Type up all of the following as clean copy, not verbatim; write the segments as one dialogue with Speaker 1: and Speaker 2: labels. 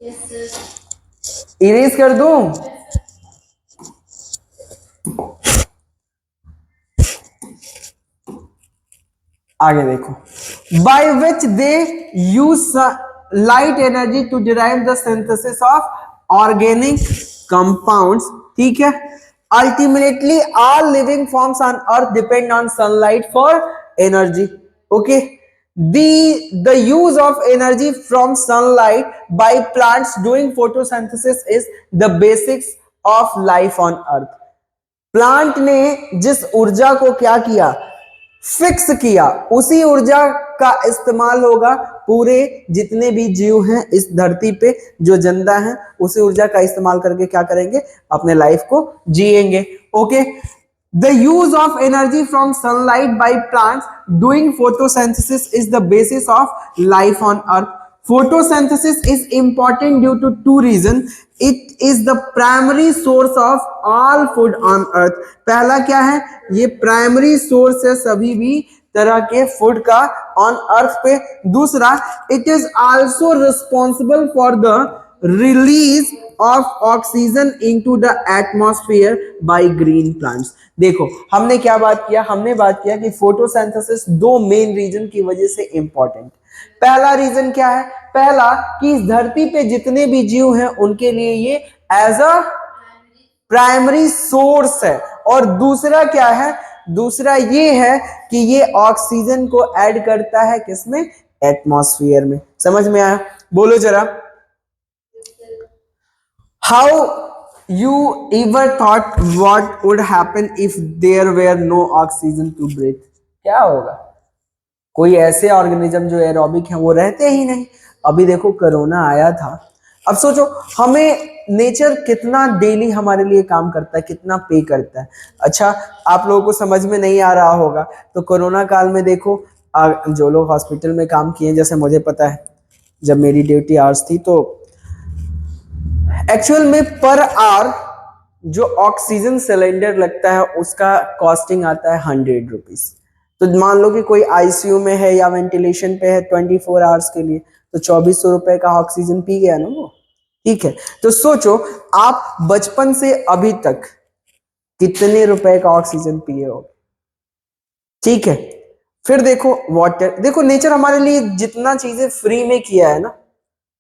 Speaker 1: Erase कर दूं? आगे देखो, by which they use light energy to derive the synthesis of organic compounds, ठीक है। Ultimately all living forms on earth depend on sunlight for energy, okay. The use of energy from sunlight by plants doing photosynthesis is the basics of life on earth. Plant ने जिस ऊर्जा को क्या किया, fix किया, उसी ऊर्जा का इस्तेमाल होगा पूरे जितने भी जीव हैं इस धरती पे, जो जिंदा हैं उसी ऊर्जा का इस्तेमाल करके क्या करेंगे, अपने लाइफ को जिएंगे, okay. The use of energy from sunlight by plants doing photosynthesis is the basis of life on earth. Photosynthesis is important due to two reasons. It is the primary source of all food on earth. पहला क्या है, ये primary source है सभी भी तरह के food का ऑन अर्थ पे। दूसरा, it is also responsible for the release of oxygen into the atmosphere by green plants. देखो हमने क्या बात किया, हमने बात किया कि फोटोसिंथेसिस दो मेन रीजन की वजह से इंपॉर्टेंट। पहला रीजन क्या है, पहला कि इस धरती पे जितने भी जीव हैं उनके लिए ये एज अ प्राइमरी सोर्स है। और दूसरा क्या है, दूसरा ये है कि ये ऑक्सीजन को ऐड करता है किसमें, एटमॉस्फेयर में। समझ में आया? बोलो जरा, how you ever thought what would happen if there were no oxygen to breathe? क्या होगा? कोई ऐसे ऑर्गेनिज्म जो एरोबिक है वो रहते ही नहीं। अभी देखो कोरोना आया था, अब सोचो हमें नेचर कितना डेली हमारे लिए काम करता है, कितना पे करता है। अच्छा आप लोगों को समझ में नहीं आ रहा होगा तो कोरोना काल में देखो जो लोग हॉस्पिटल में काम किए, जैसे मुझे पता है जब मेरी ड्यूटी आवर्स थी तो एक्चुअल में पर आवर जो ऑक्सीजन सिलेंडर लगता है उसका कॉस्टिंग आता है 100 रुपीज। तो मान लो कि कोई आईसीयू में है या वेंटिलेशन पे है 24 आवर्स के लिए, तो 2400 रुपए का ऑक्सीजन पी गया ना वो, ठीक है। तो सोचो आप बचपन से अभी तक कितने रुपए का ऑक्सीजन पिए हो, ठीक है। फिर देखो वाटर, देखो नेचर हमारे लिए जितना चीजें फ्री में किया है ना,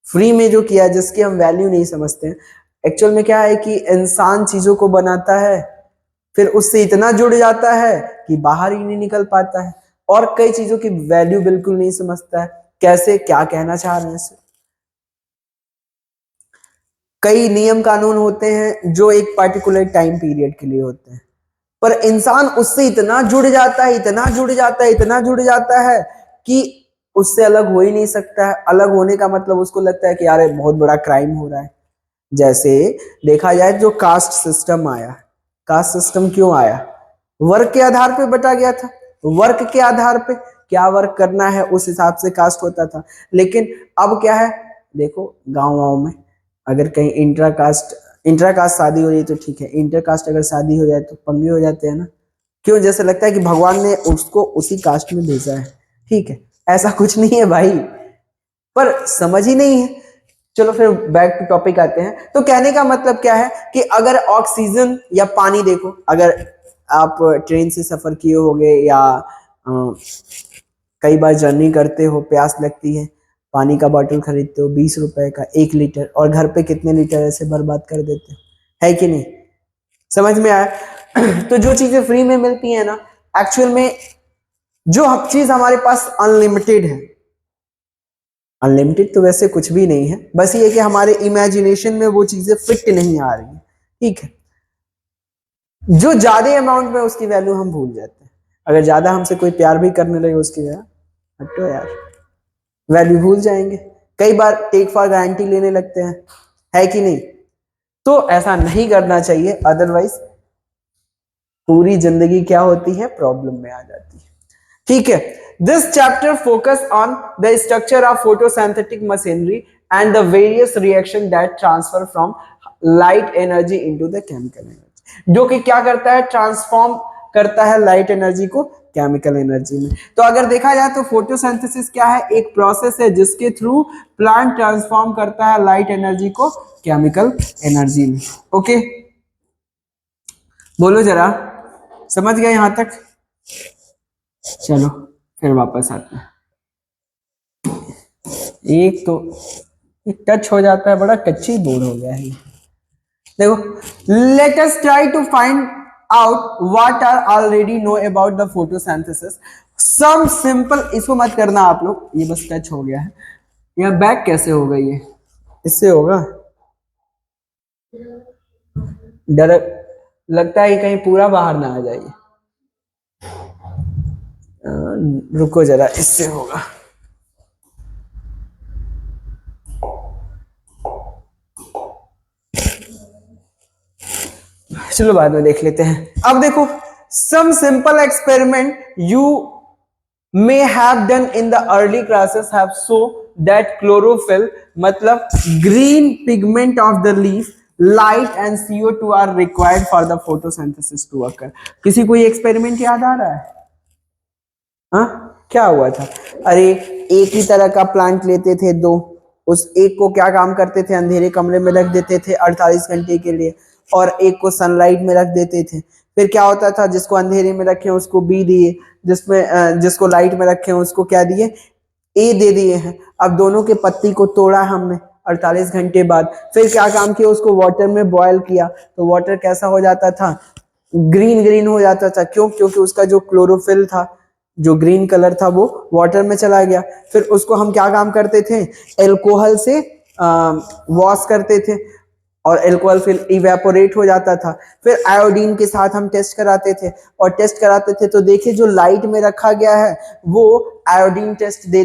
Speaker 1: फ्री में जो किया जिसकी हम वैल्यू नहीं समझते हैं, एक्चुअल में क्या है कि इंसान चीजों को बनाता है फिर उससे इतना जुड़ जाता है कि बाहर ही नहीं निकल पाता है और कई चीजों की वैल्यू बिल्कुल नहीं समझता है। कैसे, क्या कहना चाह रहे हैं इससे? कई नियम कानून होते हैं जो एक पर्टिकुलर टाइम पीरियड के लिए होते हैं, पर इंसान उससे इतना जुड़ जाता है, इतना जुड़ जाता है, इतना जुड़ जाता है कि उससे अलग हो ही नहीं सकता है। अलग होने का मतलब उसको लगता है कि यार बहुत बड़ा क्राइम हो रहा है। जैसे देखा जाए जो कास्ट सिस्टम आया, कास्ट सिस्टम क्यों आया, वर्क के आधार पे बटा गया था। वर्क के आधार पे क्या वर्क करना है उस हिसाब से कास्ट होता था। लेकिन अब क्या है, देखो गांव में अगर कहीं इंट्रा कास्ट शादी हो रही तो ठीक है, इंटर कास्ट अगर शादी हो जाए तो पंगे हो जाते हैं ना। क्यों? जैसे लगता है कि भगवान ने उसको उसी कास्ट में भेजा है, ठीक है। ऐसा कुछ नहीं है भाई, पर समझ ही नहीं है। चलो फिर बैक टू टॉपिक आते हैं। तो कहने का मतलब क्या है कि अगर ऑक्सीजन या पानी, देखो अगर आप ट्रेन से सफर किए होगे या कई बार जर्नी करते हो, प्यास लगती है, पानी का बॉटल खरीदते हो 20 रुपए का 1 लीटर, और घर पे कितने लीटर ऐसे बर्बाद कर देते हो, है कि नहीं? समझ में आया? तो जो चीजें फ्री में मिलती है ना, एक्चुअल में जो चीज हमारे पास अनलिमिटेड है, अनलिमिटेड तो वैसे कुछ भी नहीं है, बस ये कि हमारे इमेजिनेशन में वो चीजें फिट नहीं आ रही है, ठीक है। जो ज्यादा अमाउंट में उसकी वैल्यू हम भूल जाते हैं। अगर ज्यादा हमसे कोई प्यार भी करने लगे उसकी हटो यार, वैल्यू भूल जाएंगे। कई बार टेक फॉर गारंटी लेने लगते हैं, है कि नहीं? तो ऐसा नहीं करना चाहिए, अदरवाइज पूरी जिंदगी क्या होती है, प्रॉब्लम में आ जाती है, ठीक है। This chapter focus on the structure of photosynthetic machinery and the various reaction that transfer from light energy into the chemical energy, जो कि क्या करता है, ट्रांसफॉर्म करता है लाइट एनर्जी को केमिकल एनर्जी में। तो अगर देखा जाए तो फोटोसिंथेसिस क्या है, एक प्रोसेस है जिसके थ्रू प्लांट ट्रांसफॉर्म करता है लाइट एनर्जी को केमिकल एनर्जी में। ओके, बोलो जरा, समझ गए यहां तक? चलो फिर वापस आते हैं। एक तो टच हो जाता है, बड़ा टची बोर्ड हो गया है। देखो, let us try to find out what are already know about the photosynthesis. Some simple, इसको मत करना आप लोग, ये बस टच हो गया है। यह बैक कैसे हो गई है, इससे होगा डर, लगता है कहीं पूरा बाहर ना आ जाइए। रुको जरा, इससे होगा। चलो बाद में देख लेते हैं। अब देखो, some simple experiment you may have done in the early classes have show that chlorophyll मतलब green pigment of the leaf, light and CO2 are required for the photosynthesis to occur। किसी को ये एक्सपेरिमेंट याद आ रहा है? हाँ, क्या हुआ था? अरे एक ही तरह का प्लांट लेते थे दो, उस एक को क्या काम करते थे, अंधेरे कमरे में रख देते थे 48 घंटे के लिए, और एक को सनलाइट में रख देते थे। फिर क्या होता था, जिसको अंधेरे में रखे उसको बी दिए, जिसको लाइट में रखे उसको क्या दिए, ए दे दिए हैं। अब दोनों के पत्ती को तोड़ा हमने 48 घंटे बाद, फिर क्या काम किया, उसको वाटर में बॉयल किया, तो वाटर कैसा हो जाता था, ग्रीन ग्रीन हो जाता था। क्यों? क्योंकि उसका जो क्लोरोफिल था, जो ग्रीन कलर था, वो वाटर में चला गया। फिर उसको हम क्या काम करते थे, एल्कोहल से वॉश करते थे, और एल्कोहल फिर इवेपोरेट हो जाता था। फिर आयोडीन के साथ हम टेस्ट कराते थे, और टेस्ट कराते थे तो देखिए जो लाइट में रखा गया है वो आयोडीन टेस्ट दे